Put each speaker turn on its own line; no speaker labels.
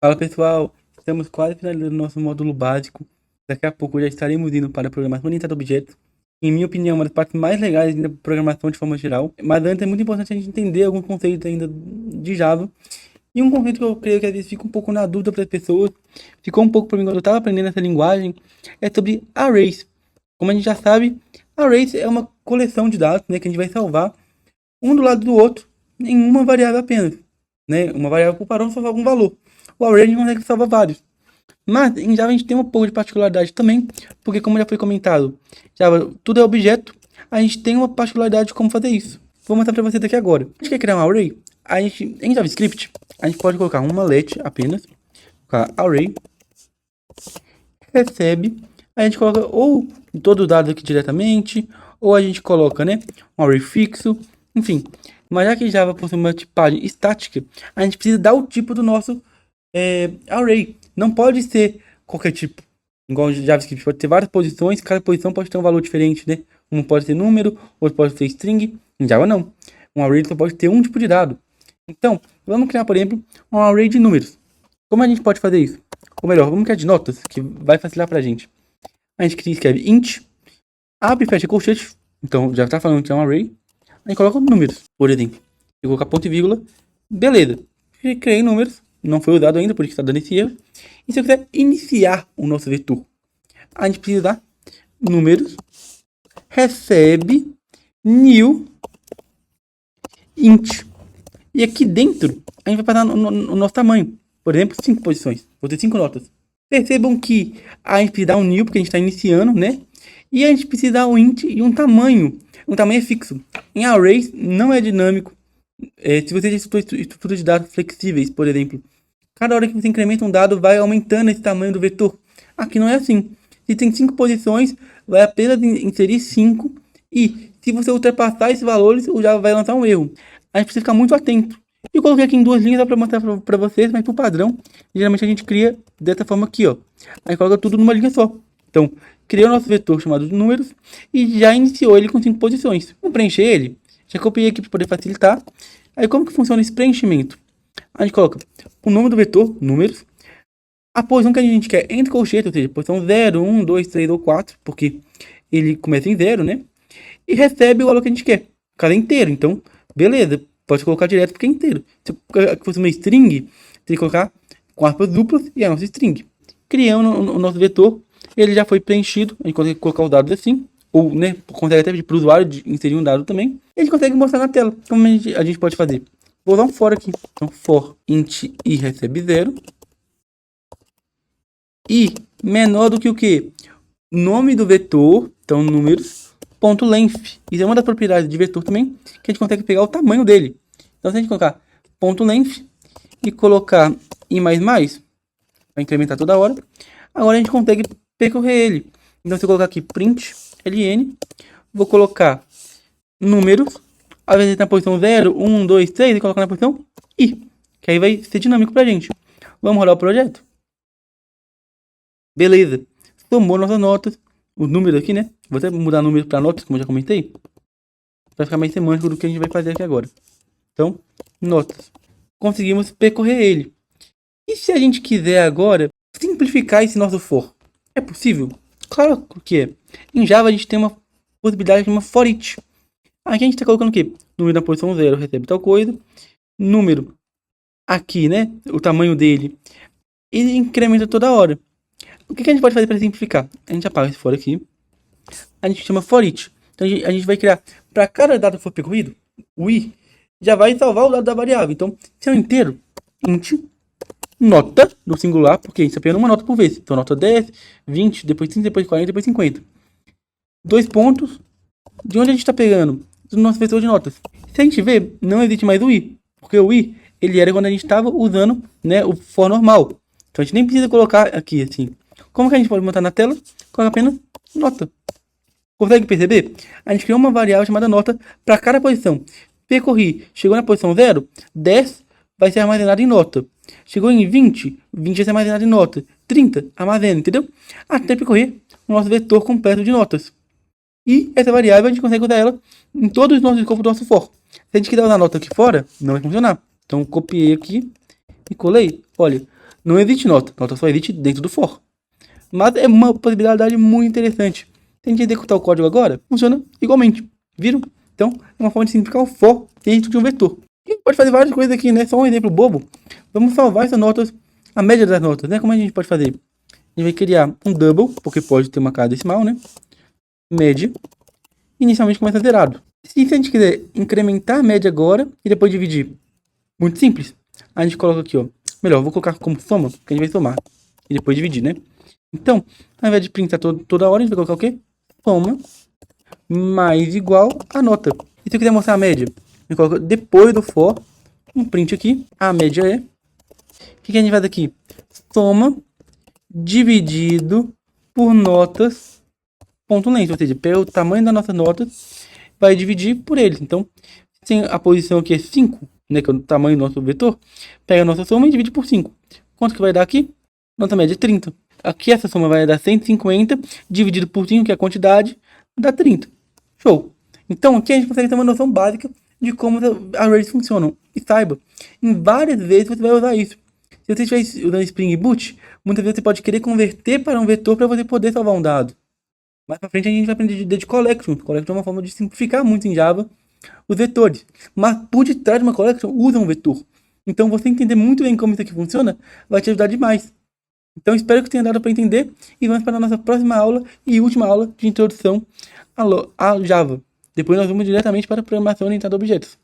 Fala pessoal, estamos quase finalizando nosso módulo básico. Daqui a pouco já estaremos indo para a programação orientada a objetos. Em minha opinião, uma das partes mais legais da programação de forma geral. Mas antes é muito importante a gente entender alguns conceitos ainda de Java. E um conceito que eu creio que às vezes fica um pouco na dúvida para as pessoas, ficou um pouco para mim quando eu estava aprendendo essa linguagem, é sobre arrays. Como a gente já sabe, arrays é uma coleção de dados, né, que a gente vai salvar um do lado do outro em uma variável apenas, né, uma variável por padrão salvar algum valor. O array a gente consegue salvar vários. Mas em Java a gente tem um pouco de particularidade também, porque como já foi comentado, Java tudo é objeto, a gente tem uma particularidade de como fazer isso. Vou mostrar para vocês aqui agora. A gente quer criar um array, a gente, em JavaScript, a gente pode colocar uma let apenas, colocar array, recebe, a gente coloca ou todos os dados aqui diretamente, ou a gente coloca, né, um array fixo, enfim. Mas já que Java possui uma tipagem estática, a gente precisa dar o tipo do nosso array. Não pode ser qualquer tipo. Igual JavaScript, pode ter várias posições, cada posição pode ter um valor diferente, né? Um pode ser número, outro pode ser string. Em Java não. Um array só pode ter um tipo de dado. Então, vamos criar, por exemplo, um array de números. Como a gente pode fazer isso? Ou melhor, vamos criar de notas, que vai facilitar pra gente. A gente escreve int, abre e fecha colchete. Então, já tá falando que é um array. A gente coloca números, por exemplo. Eu vou colocar ponto e vírgula. Beleza. Criei números. Não foi usado ainda, por isso está dando esse erro. E se eu quiser iniciar o nosso vetor, a gente precisa dar números, recebe, new, int. E aqui dentro, a gente vai passar o nosso tamanho. Por exemplo, 5 posições. Vou ter 5 notas. Percebam que a gente precisa dar um new, porque a gente está iniciando, né? E a gente precisa dar um int e um tamanho. Um tamanho é fixo. Em arrays, não é dinâmico. Se você tem estrutura de dados flexíveis, por exemplo, cada hora que você incrementa um dado, vai aumentando esse tamanho do vetor. Aqui não é assim. Se tem 5 posições, vai apenas inserir 5. E se você ultrapassar esses valores, o Java vai lançar um erro. A gente precisa ficar muito atento. Eu coloquei aqui em 2 linhas para mostrar para vocês, mas por padrão, geralmente a gente cria dessa forma aqui, ó. Aí coloca tudo numa linha só. Então, criou o nosso vetor chamado de números e já iniciou ele com 5 posições. Vamos preencher ele. Já copiei aqui para poder facilitar. Aí como que funciona esse preenchimento? A gente coloca o nome do vetor, números, a posição que a gente quer entre colchetes, ou seja, posição 0, 1, 2, 3 ou 4, porque ele começa em 0, né? E recebe o valor que a gente quer, cada inteiro. Então, beleza, pode colocar direto porque é inteiro. Se fosse uma string, tem que colocar com aspas duplas e a nossa string. Criando o nosso vetor, ele já foi preenchido, a gente consegue colocar os dados assim, ou, né, consegue até pedir para o usuário de inserir um dado também. E a gente consegue mostrar na tela como a gente pode fazer. Vou usar um for aqui. Então, for int i recebe 0. E menor do que o quê? Nome do vetor, então números, ponto length. Isso é uma das propriedades de vetor também, que a gente consegue pegar o tamanho dele. Então, se a gente colocar ponto length e colocar i++, vai incrementar toda hora, agora a gente consegue percorrer ele. Então, se eu colocar aqui print ln, vou colocar números, ao invés de estar na posição 0, 1, 2, 3, e colocar na posição i, que aí vai ser dinâmico pra gente. Vamos rodar o projeto? Beleza. Tomou nossas notas, os números aqui, né? Vou até mudar número para notas, como eu já comentei, para ficar mais semântico do que a gente vai fazer aqui agora. Então, notas. Conseguimos percorrer ele. E se a gente quiser agora simplificar esse nosso for? É possível? Claro que é. Em Java a gente tem uma possibilidade de uma for each. Aqui a gente está colocando o quê? Número na posição 0 recebe tal coisa. Número aqui, né? O tamanho dele. Ele incrementa toda hora. O que a gente pode fazer para simplificar? A gente apaga esse for aqui. A gente chama for each. Então a gente vai criar, para cada dado que for percorrido, o i já vai salvar o dado da variável. Então, se é um inteiro, int nota no singular, porque a gente está pegando uma nota por vez. Então, nota 10, 20, depois 30, depois 40, depois 50. 2 pontos. De onde a gente está pegando? Do nosso vetor de notas. Se a gente ver, não existe mais o i. Porque o i, ele era quando a gente estava usando, né, o for normal. Então, a gente nem precisa colocar aqui, assim. Como que a gente pode montar na tela? Coloca apenas nota. Consegue perceber? A gente criou uma variável chamada nota para cada posição. Percorri, chegou na posição 0, 10 vai ser armazenado em nota. Chegou em 20, 20 vai ser armazenado em nota. 30, armazena, entendeu? Até percorrer o nosso vetor completo de notas. E essa variável a gente consegue usar ela em todos os nossos escopos do nosso for. Se a gente quiser usar a nota aqui fora, não vai funcionar. Então, copiei aqui e colei. Olha, não existe nota. Nota só existe dentro do for. Mas é uma possibilidade muito interessante. Se a gente executar o código agora, funciona igualmente. Viram? Então, é uma forma de simplificar o for dentro de um vetor. E pode fazer várias coisas aqui, né? Só um exemplo bobo. Vamos salvar essas notas, a média das notas, né? Como a gente pode fazer? A gente vai criar um double, porque pode ter uma casa decimal, né? Média. Inicialmente começa zerado. Se a gente quiser incrementar a média agora e depois dividir, muito simples. A gente coloca aqui, ó. Melhor, vou colocar como soma, porque a gente vai somar. E depois dividir, né? Então, ao invés de printar toda hora, a gente vai colocar o quê? Soma mais igual a nota. E se eu quiser mostrar a média, eu coloco depois do for, um print aqui. A média é... O que a gente faz aqui? Soma dividido por notas ponto length, ou seja, pega o tamanho das nossas notas, vai dividir por eles. Então, se a posição aqui é 5, né, que é o tamanho do nosso vetor, pega a nossa soma e divide por 5. Quanto que vai dar aqui? Nossa média é 30. Aqui essa soma vai dar 150, dividido por 5, que é a quantidade, dá 30. Show! Então, aqui a gente consegue ter uma noção básica de como as arrays funcionam. E saiba, em várias vezes você vai usar isso. Se você estiver usando Spring Boot, muitas vezes você pode querer converter para um vetor para você poder salvar um dado. Mais pra frente a gente vai aprender de collection. Collection é uma forma de simplificar muito em Java os vetores. Mas por detrás de uma collection usa um vetor. Então você entender muito bem como isso aqui funciona vai te ajudar demais. Então espero que tenha dado para entender e vamos para a nossa próxima aula e última aula de introdução a Java. Depois nós vamos diretamente para a programação orientada a objetos.